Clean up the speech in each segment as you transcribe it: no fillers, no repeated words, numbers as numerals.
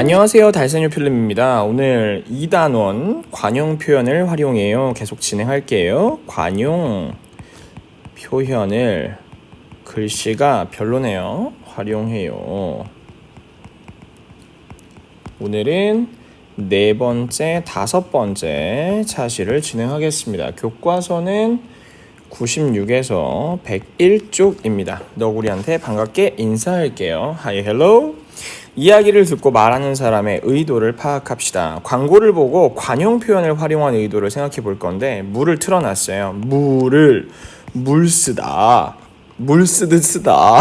안녕하세요. 달선유 필름입니다. 오늘 2단원 관용 표현을 활용해요. 계속 진행할게요. 관용 표현을 글씨가 별로네요. 활용해요. 오늘은 4번째, 5번째 차시를 진행하겠습니다. 교과서는 96에서 101쪽입니다. 너구리한테 반갑게 인사할게요. Hi, hello. 이야기를 듣고 말하는 사람의 의도를 파악합시다. 광고를 보고 관용 표현을 활용한 의도를 생각해 볼 건데, 물을 틀어놨어요. 물 쓰다. 물 쓰듯 쓰다.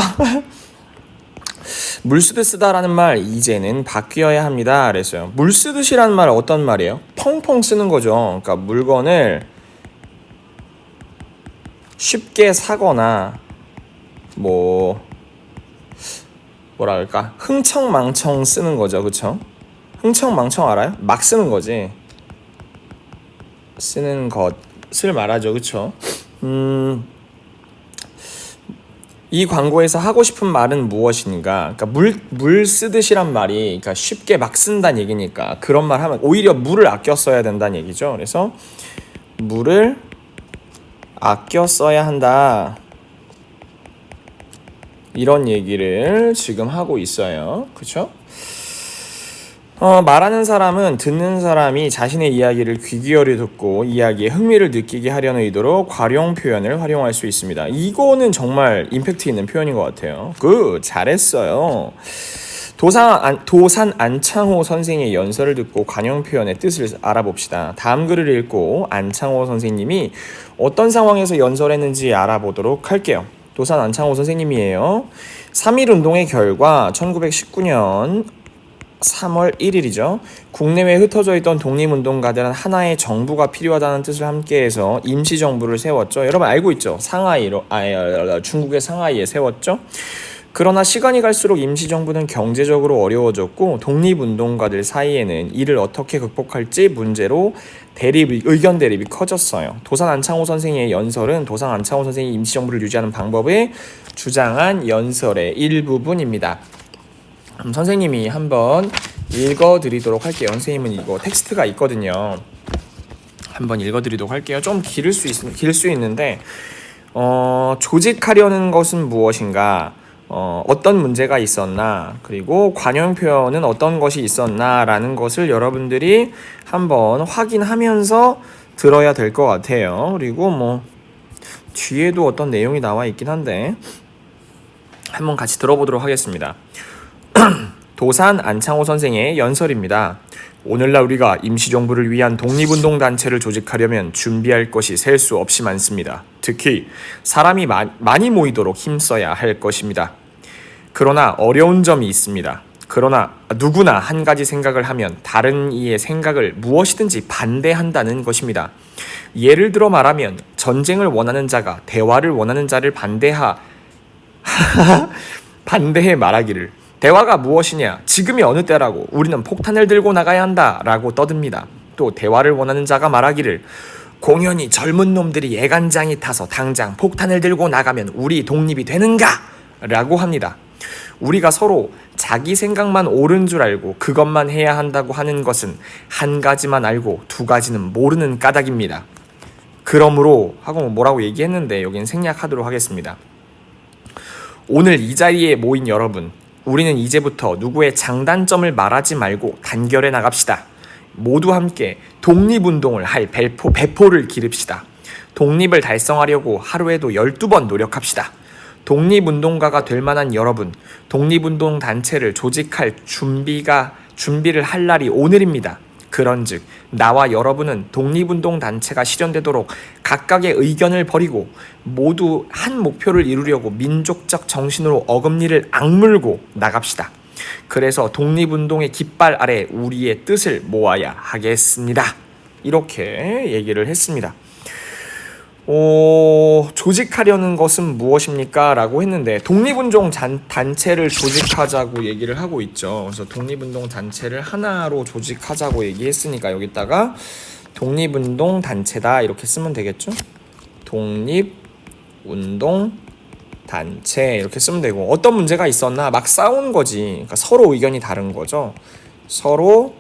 물 쓰듯 쓰다라는 말 이제는 바뀌어야 합니다. 그랬어요. 물 쓰듯이라는 말 어떤 말이에요? 펑펑 쓰는 거죠. 그러니까 물건을 쉽게 사거나 뭐라 그럴까? 흥청망청 쓰는 거죠. 그쵸? 흥청망청 알아요? 막 쓰는 거지. 쓰는 것을 말하죠. 그쵸? 이 광고에서 하고 싶은 말은 무엇인가? 그러니까 물 쓰듯이란 말이 그러니까 쉽게 막 쓴다는 얘기니까 그런 말 하면 오히려 물을 아껴 써야 된다는 얘기죠. 그래서 물을 아껴 써야 한다. 이런 얘기를 지금 하고 있어요. 그쵸? 말하는 사람은 듣는 사람이 자신의 이야기를 귀 기울여 듣고 이야기에 흥미를 느끼게 하려는 의도로 관용 표현을 활용할 수 있습니다. 이거는 정말 임팩트 있는 표현인 것 같아요. 잘했어요. 도산 안창호 선생의 연설을 듣고 관용 표현의 뜻을 알아봅시다. 다음 글을 읽고 안창호 선생님이 어떤 상황에서 연설했는지 알아보도록 할게요. 도산 안창호 선생님이에요. 3.1운동의 결과 1919년 3월 1일이죠. 국내외에 흩어져 있던 독립운동가들은 하나의 정부가 필요하다는 뜻을 함께해서 임시정부를 세웠죠. 여러분 알고 있죠? 중국의 상하이에 세웠죠. 그러나 시간이 갈수록 임시정부는 경제적으로 어려워졌고 독립운동가들 사이에는 이를 어떻게 극복할지 문제로 의견 대립이 커졌어요. 도산 안창호 선생의 연설은 도산 안창호 선생이 임시정부를 유지하는 방법에 주장한 연설의 일부분입니다. 선생님이 한번 읽어드리도록 할게요. 선생님은 이거 텍스트가 있거든요. 한번 읽어드리도록 할게요. 좀 길 수 있는데 조직하려는 것은 무엇인가? 어떤 문제가 있었나, 그리고 관용 표현은 어떤 것이 있었나 라는 것을 여러분들이 한번 확인하면서 들어야 될 것 같아요. 그리고 뒤에도 어떤 내용이 나와 있긴 한데 한번 같이 들어보도록 하겠습니다. 도산 안창호 선생의 연설입니다. 오늘날 우리가 임시정부를 위한 독립운동단체를 조직하려면 준비할 것이 셀 수 없이 많습니다. 특히 사람이 많이 모이도록 힘써야 할 것입니다. 그러나 어려운 점이 있습니다. 그러나 누구나 한 가지 생각을 하면 다른 이의 생각을 무엇이든지 반대한다는 것입니다. 예를 들어 말하면 전쟁을 원하는 자가 대화를 원하는 자를 반대해 말하기를 대화가 무엇이냐? 지금이 어느 때라고? 우리는 폭탄을 들고 나가야 한다 라고 떠듭니다. 또 대화를 원하는 자가 말하기를 공연히 젊은 놈들이 예간장이 타서 당장 폭탄을 들고 나가면 우리 독립이 되는가? 라고 합니다. 우리가 서로 자기 생각만 옳은 줄 알고 그것만 해야 한다고 하는 것은 한 가지만 알고 두 가지는 모르는 까닭입니다. 그러므로 하고 뭐라고 얘기했는데 여기는 생략하도록 하겠습니다. 오늘 이 자리에 모인 여러분, 우리는 이제부터 누구의 장단점을 말하지 말고 단결해 나갑시다. 모두 함께 독립운동을 할 배포를 기릅시다. 독립을 달성하려고 하루에도 12번 노력합시다. 독립운동가가 될 만한 여러분, 독립운동 단체를 조직할 준비를 할 날이 오늘입니다. 그런즉 나와 여러분은 독립운동 단체가 실현되도록 각각의 의견을 버리고 모두 한 목표를 이루려고 민족적 정신으로 어금니를 악물고 나갑시다. 그래서 독립운동의 깃발 아래 우리의 뜻을 모아야 하겠습니다. 이렇게 얘기를 했습니다. 조직하려는 것은 무엇입니까? 라고 했는데 독립운동 단체를 조직하자고 얘기를 하고 있죠. 그래서 독립운동 단체를 하나로 조직하자고 얘기했으니까 여기다가 독립운동 단체다 이렇게 쓰면 되겠죠. 독립운동 단체 이렇게 쓰면 되고 어떤 문제가 있었나 막 싸운 거지. 그러니까 서로 의견이 다른 거죠. 서로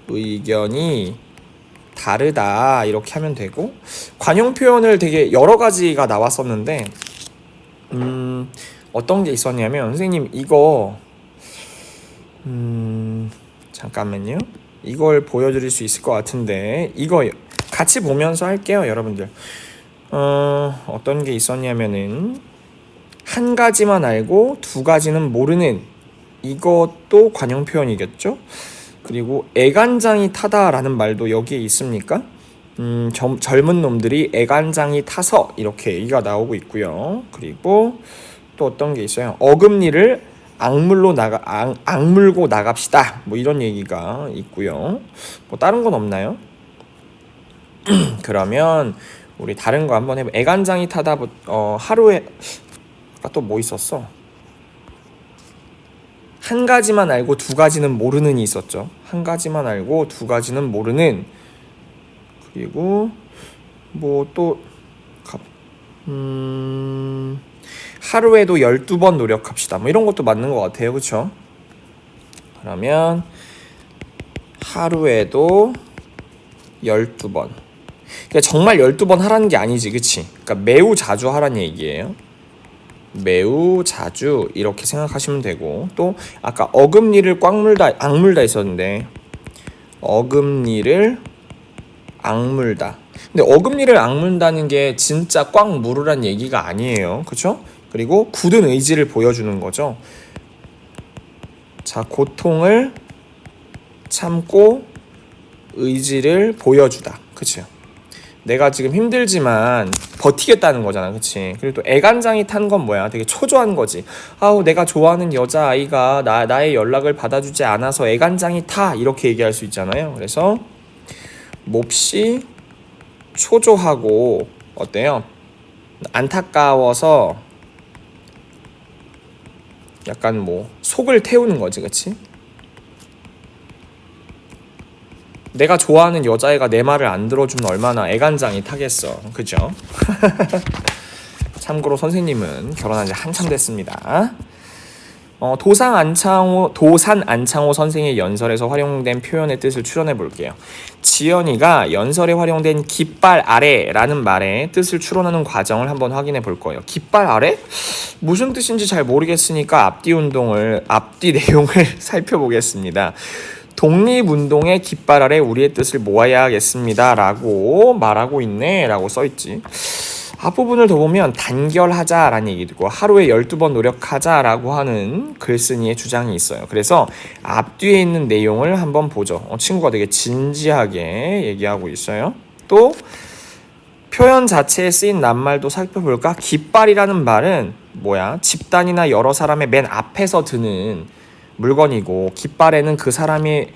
의견이 다르다 이렇게 하면 되고, 관용 표현을 되게 여러 가지가 나왔었는데 어떤 게 있었냐면, 선생님 이거 잠깐만요. 이걸 보여드릴 수 있을 것 같은데 이거 같이 보면서 할게요, 여러분들. 어떤 게 있었냐면은, 한 가지만 알고 두 가지는 모르는, 이것도 관용 표현이겠죠. 그리고 애간장이 타다라는 말도 여기에 있습니까? 젊은 놈들이 애간장이 타서, 이렇게 얘기가 나오고 있고요. 그리고 또 어떤 게 있어요. 어금니를 악물고 나갑시다, 뭐 이런 얘기가 있고요. 뭐 다른 건 없나요? 그러면 우리 다른 거 한번 해봐. 애간장이 타다, 하루에 또 뭐 있었어? 한 가지만 알고 두 가지는 모르는이 있었죠. 한 가지만 알고 두 가지는 모르는. 그리고 뭐 또 하루에도 12번 노력합시다, 뭐 이런 것도 맞는 것 같아요. 그쵸? 그러면 하루에도 12번. 그러니까 정말 12번 하라는 게 아니지, 그치? 그러니까 매우 자주 하라는 얘기예요. 매우 자주, 이렇게 생각하시면 되고, 또 아까 어금니를 악물다 있었는데, 어금니를 악물다. 근데 어금니를 악물다는 게 진짜 꽉 물으란 얘기가 아니에요. 그쵸? 그리고 굳은 의지를 보여주는 거죠. 자, 고통을 참고 의지를 보여주다. 그쵸? 내가 지금 힘들지만 버티겠다는 거잖아, 그치? 그리고 또 애간장이 탄 건 뭐야? 되게 초조한 거지. 아우, 내가 좋아하는 여자아이가 나의 연락을 받아주지 않아서 애간장이 타, 이렇게 얘기할 수 있잖아요. 그래서 몹시 초조하고, 어때요? 안타까워서 약간 뭐 속을 태우는 거지, 그치? 내가 좋아하는 여자애가 내 말을 안 들어주면 얼마나 애간장이 타겠어, 그죠? 참고로 선생님은 결혼한 지 한참 됐습니다. 도산 안창호 선생의 연설에서 활용된 표현의 뜻을 추론해 볼게요. 지연이가 연설에 활용된 깃발 아래라는 말의 뜻을 추론하는 과정을 한번 확인해 볼 거예요. 깃발 아래? 무슨 뜻인지 잘 모르겠으니까 앞뒤 내용을 살펴보겠습니다. 독립운동의 깃발 아래 우리의 뜻을 모아야겠습니다 라고 말하고 있네 라고 써있지. 앞부분을 더 보면 단결하자라는 얘기도 있고, 하루에 12번 노력하자라고 하는 글쓴이의 주장이 있어요. 그래서 앞뒤에 있는 내용을 한번 보죠. 친구가 되게 진지하게 얘기하고 있어요. 또 표현 자체에 쓰인 낱말도 살펴볼까? 깃발이라는 말은 뭐야? 집단이나 여러 사람의 맨 앞에서 드는 물건이고, 깃발에는 그 사람이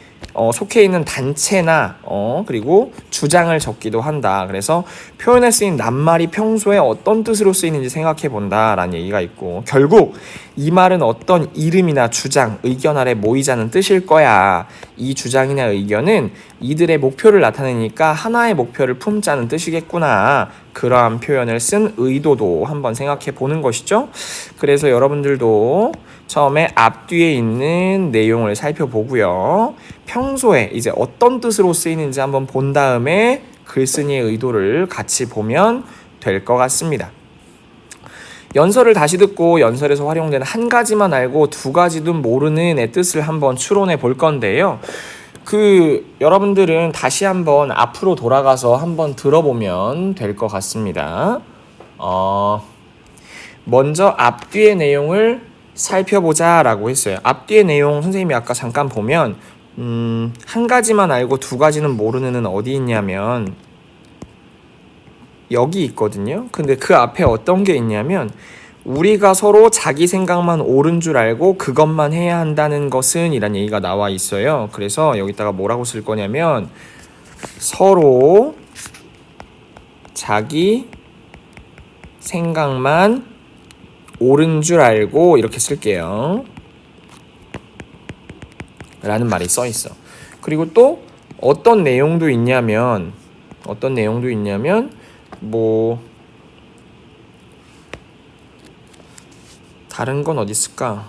속해 있는 단체나 그리고 주장을 적기도 한다. 그래서 표현에 쓰인 낱말이 평소에 어떤 뜻으로 쓰이는지 생각해 본다라는 얘기가 있고, 결국 이 말은 어떤 이름이나 주장, 의견 아래 모이자는 뜻일 거야. 이 주장이나 의견은 이들의 목표를 나타내니까 하나의 목표를 품자는 뜻이겠구나. 그러한 표현을 쓴 의도도 한번 생각해 보는 것이죠. 그래서 여러분들도 처음에 앞뒤에 있는 내용을 살펴보고요. 평소에 이제 어떤 뜻으로 쓰이는지 한번 본 다음에 글쓴이의 의도를 같이 보면 될 것 같습니다. 연설을 다시 듣고 연설에서 활용된 한 가지만 알고 두 가지도 모르는의 뜻을 한번 추론해 볼 건데요. 여러분들은 다시 한번 앞으로 돌아가서 한번 들어보면 될 것 같습니다. 먼저 앞뒤의 내용을 살펴보자 라고 했어요. 앞뒤의 내용 선생님이 아까 잠깐 보면 한 가지만 알고 두 가지는 모르는은 어디 있냐면 여기 있거든요. 근데 그 앞에 어떤 게 있냐면, 우리가 서로 자기 생각만 옳은 줄 알고 그것만 해야 한다는 것은 이란 얘기가 나와 있어요. 그래서 여기다가 뭐라고 쓸 거냐면, 서로 자기 생각만 옳은 줄 알고 이렇게 쓸게요 라는 말이 써 있어. 그리고 또 어떤 내용도 있냐면 뭐 다른 건 어디 있을까?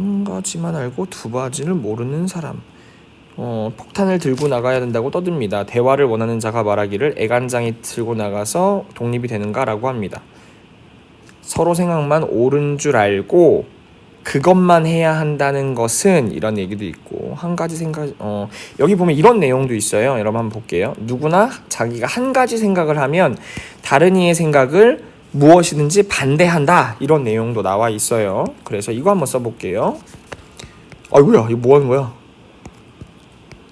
한 가지만 알고 두 가지를 모르는 사람. 폭탄을 들고 나가야 된다고 떠듭니다. 대화를 원하는 자가 말하기를 애간장이 들고 나가서 독립이 되는가라고 합니다. 서로 생각만 옳은 줄 알고 그것만 해야 한다는 것은 이런 얘기도 있고 한 가지 생각 여기 보면 이런 내용도 있어요. 여러분 한번 볼게요. 누구나 자기가 한 가지 생각을 하면 다른 이의 생각을 무엇이든지 반대한다 이런 내용도 나와 있어요. 그래서 이거 한번 써볼게요. 아이고야 이거 뭐 하는 거야?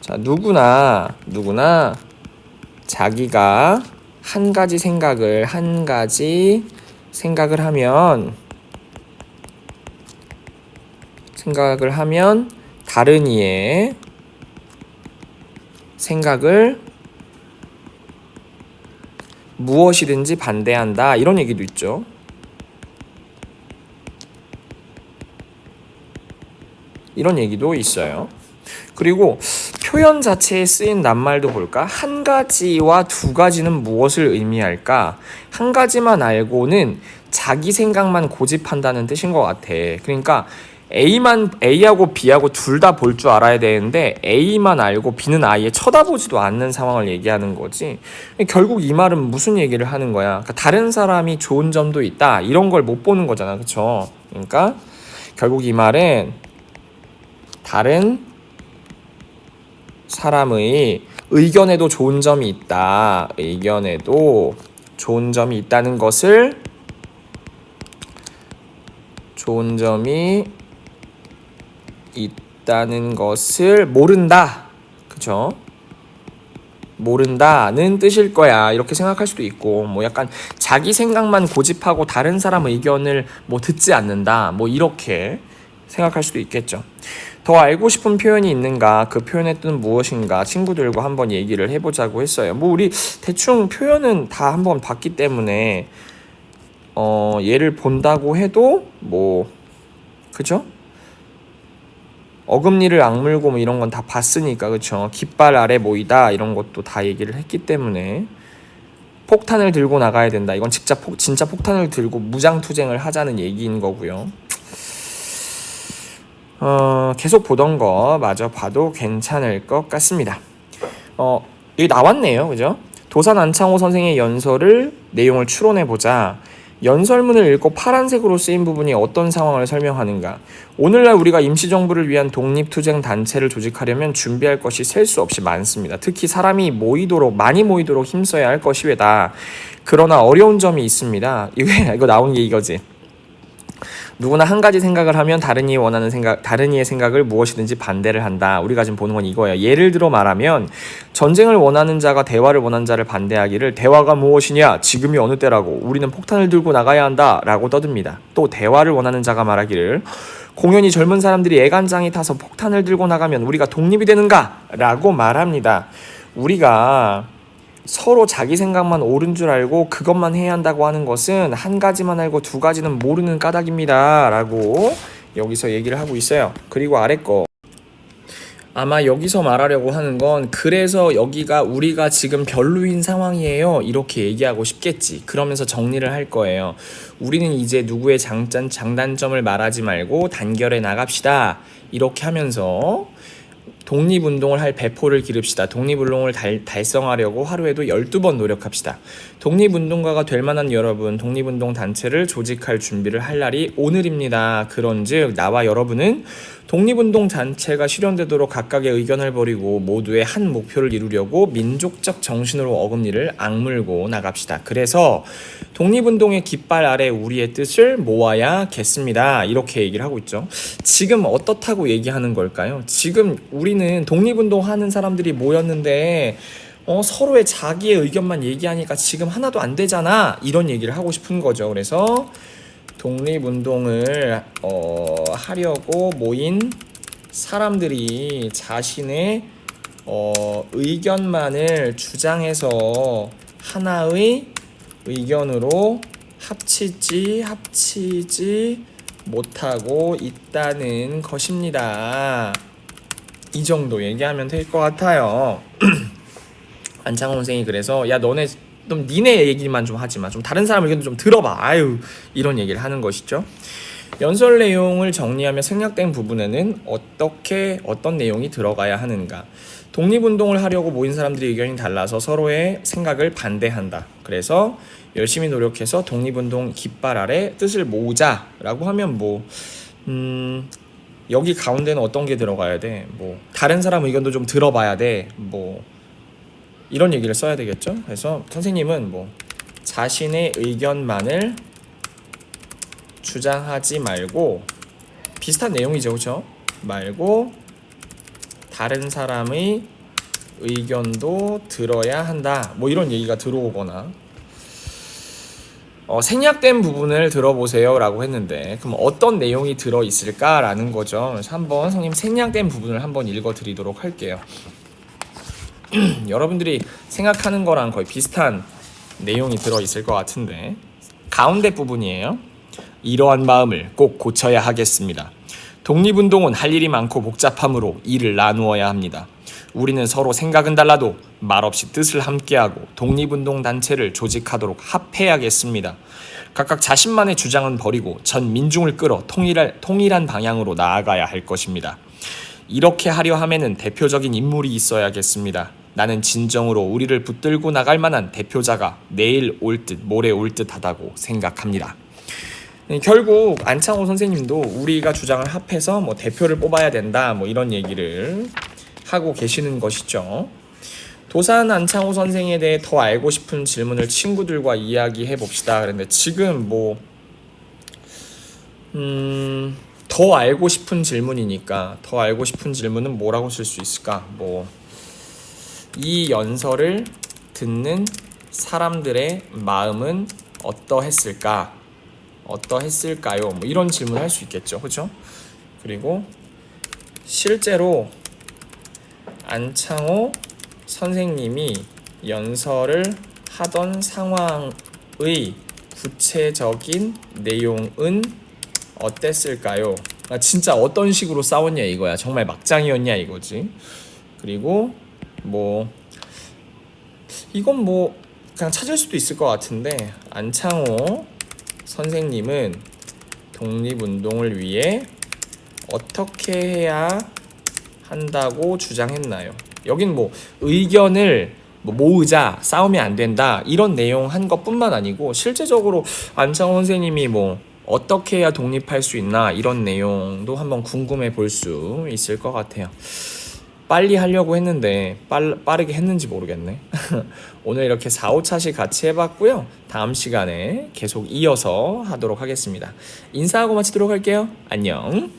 자 누구나 자기가 한 가지 생각을 하면 다른 이의 생각을 무엇이든지 반대한다 이런 얘기도 있죠. 이런 얘기도 있어요. 그리고 표현 자체에 쓰인 낱말도 볼까? 한 가지와 두 가지는 무엇을 의미할까? 한 가지만 알고는 자기 생각만 고집한다는 뜻인 것 같아. 그러니까 A하고 B하고 둘 다 볼 줄 알아야 되는데 A만 알고 B는 아예 쳐다보지도 않는 상황을 얘기하는 거지. 결국 이 말은 무슨 얘기를 하는 거야? 그러니까 다른 사람이 좋은 점도 있다 이런 걸 못 보는 거잖아, 그쵸? 그러니까 결국 이 말은 다른 사람의 의견에도 좋은 점이 있다. 의견에도 좋은 점이 있다는 것을 모른다. 그쵸? 모른다는 뜻일 거야. 이렇게 생각할 수도 있고, 뭐 약간 자기 생각만 고집하고 다른 사람 의견을 뭐 듣지 않는다. 뭐 이렇게 생각할 수도 있겠죠. 더 알고 싶은 표현이 있는가? 그 표현의 뜻은 무엇인가? 친구들과 한번 얘기를 해보자고 했어요. 뭐 우리 대충 표현은 다 한번 봤기 때문에 얘를 본다고 해도 뭐 그죠? 어금니를 악물고 뭐 이런 건 다 봤으니까 그쵸? 깃발 아래 모이다 이런 것도 다 얘기를 했기 때문에 폭탄을 들고 나가야 된다. 이건 진짜 폭탄을 들고 무장투쟁을 하자는 얘기인 거고요. 계속 보던 거 마저 봐도 괜찮을 것 같습니다. 여기 나왔네요. 그죠? 도산 안창호 선생의 연설을 내용을 추론해보자. 연설문을 읽고 파란색으로 쓰인 부분이 어떤 상황을 설명하는가? 오늘날 우리가 임시정부를 위한 독립투쟁 단체를 조직하려면 준비할 것이 셀 수 없이 많습니다. 특히 사람이 많이 모이도록 힘써야 할 것이 외다. 그러나 어려운 점이 있습니다. 이거 나온 게 이거지. 누구나 한 가지 생각을 하면 다른 이의 생각을 무엇이든지 반대를 한다. 우리가 지금 보는 건 이거예요. 예를 들어 말하면 전쟁을 원하는 자가 대화를 원하는 자를 반대하기를 대화가 무엇이냐? 지금이 어느 때라고? 우리는 폭탄을 들고 나가야 한다. 라고 떠듭니다. 또 대화를 원하는 자가 말하기를 공연히 젊은 사람들이 애간장이 타서 폭탄을 들고 나가면 우리가 독립이 되는가? 라고 말합니다. 우리가 서로 자기 생각만 옳은 줄 알고 그것만 해야 한다고 하는 것은 한 가지만 알고 두 가지는 모르는 까닭입니다. 라고 여기서 얘기를 하고 있어요. 그리고 아래 거 아마 여기서 말하려고 하는 건 그래서 여기가 우리가 지금 별로인 상황이에요. 이렇게 얘기하고 싶겠지. 그러면서 정리를 할 거예요. 우리는 이제 누구의 장단점을 말하지 말고 단결해 나갑시다. 이렇게 하면서 독립운동을 할 배포를 기릅시다. 독립운동을 달성하려고 하루에도 12번 노력합시다. 독립운동가가 될 만한 여러분, 독립운동 단체를 조직할 준비를 할 날이 오늘입니다. 그런즉 나와 여러분은 독립운동 단체가 실현되도록 각각의 의견을 버리고 모두의 한 목표를 이루려고 민족적 정신으로 어금니를 악물고 나갑시다. 그래서 독립운동의 깃발 아래 우리의 뜻을 모아야겠습니다. 이렇게 얘기를 하고 있죠. 지금 어떻다고 얘기하는 걸까요? 지금 우리는 독립운동 하는 사람들이 모였는데 서로의 자기의 의견만 얘기하니까 지금 하나도 안 되잖아. 이런 얘기를 하고 싶은 거죠. 그래서 독립운동을 하려고 모인 사람들이 자신의 의견만을 주장해서 하나의 의견으로 합치지 못하고 있다는 것입니다. 이 정도 얘기하면 될 것 같아요. 안창호 선생이 그래서 야 너네 니네 얘기만 좀 하지 마. 좀 다른 사람 의견도 좀 들어봐. 아유 이런 얘기를 하는 것이죠. 연설 내용을 정리하며 생략된 부분에는 어떤 내용이 들어가야 하는가. 독립운동을 하려고 모인 사람들의 의견이 달라서 서로의 생각을 반대한다. 그래서 열심히 노력해서 독립운동 깃발 아래 뜻을 모으자라고 하면 여기 가운데는 어떤 게 들어가야 돼? 다른 사람 의견도 좀 들어봐야 돼. 이런 얘기를 써야 되겠죠? 그래서 선생님은 자신의 의견만을 주장하지 말고, 비슷한 내용이죠, 그렇죠? 말고 다른 사람의 의견도 들어야 한다. 이런 얘기가 들어오거나, 생략된 부분을 들어보세요라고 했는데, 그럼 어떤 내용이 들어 있을까라는 거죠. 그래서 한번 선생님 생략된 부분을 한번 읽어드리도록 할게요. 여러분들이 생각하는 거랑 거의 비슷한 내용이 들어 있을 것 같은데, 가운데 부분이에요. 이러한 마음을 꼭 고쳐야 하겠습니다. 독립운동은 할 일이 많고 복잡하므로 일을 나누어야 합니다. 우리는 서로 생각은 달라도 말없이 뜻을 함께하고 독립운동 단체를 조직하도록 합해야겠습니다. 각각 자신만의 주장은 버리고 전 민중을 끌어 통일한 방향으로 나아가야 할 것입니다. 이렇게 하려 하면은 대표적인 인물이 있어야겠습니다. 나는 진정으로 우리를 붙들고 나갈 만한 대표자가 내일 올 듯 모레 올 듯하다고 생각합니다. 결국 안창호 선생님도 우리가 주장을 합해서 대표를 뽑아야 된다 이런 얘기를 하고 계시는 것이죠. 도산 안창호 선생에 대해 더 알고 싶은 질문을 친구들과 이야기해 봅시다. 그런데 지금 더 알고 싶은 질문이니까, 더 알고 싶은 질문은 뭐라고 쓸 수 있을까? 이 연설을 듣는 사람들의 마음은 어떠했을까요? 이런 질문을 할 수 있겠죠, 그렇죠? 그리고 실제로 안창호 선생님이 연설을 하던 상황의 구체적인 내용은 어땠을까요? 진짜 어떤 식으로 싸웠냐 이거야. 정말 막장이었냐 이거지. 그리고 이건 그냥 찾을 수도 있을 것 같은데, 안창호 선생님은 독립운동을 위해 어떻게 해야 한다고 주장했나요? 여긴 의견을 모으자, 싸우면 안 된다 이런 내용 한 것뿐만 아니고, 실제적으로 안창호 선생님이 어떻게 해야 독립할 수 있나 이런 내용도 한번 궁금해 볼 수 있을 것 같아요. 빨리 하려고 했는데 빠르게 했는지 모르겠네. 오늘 이렇게 4, 5차씩 같이 해봤고요. 다음 시간에 계속 이어서 하도록 하겠습니다. 인사하고 마치도록 할게요. 안녕.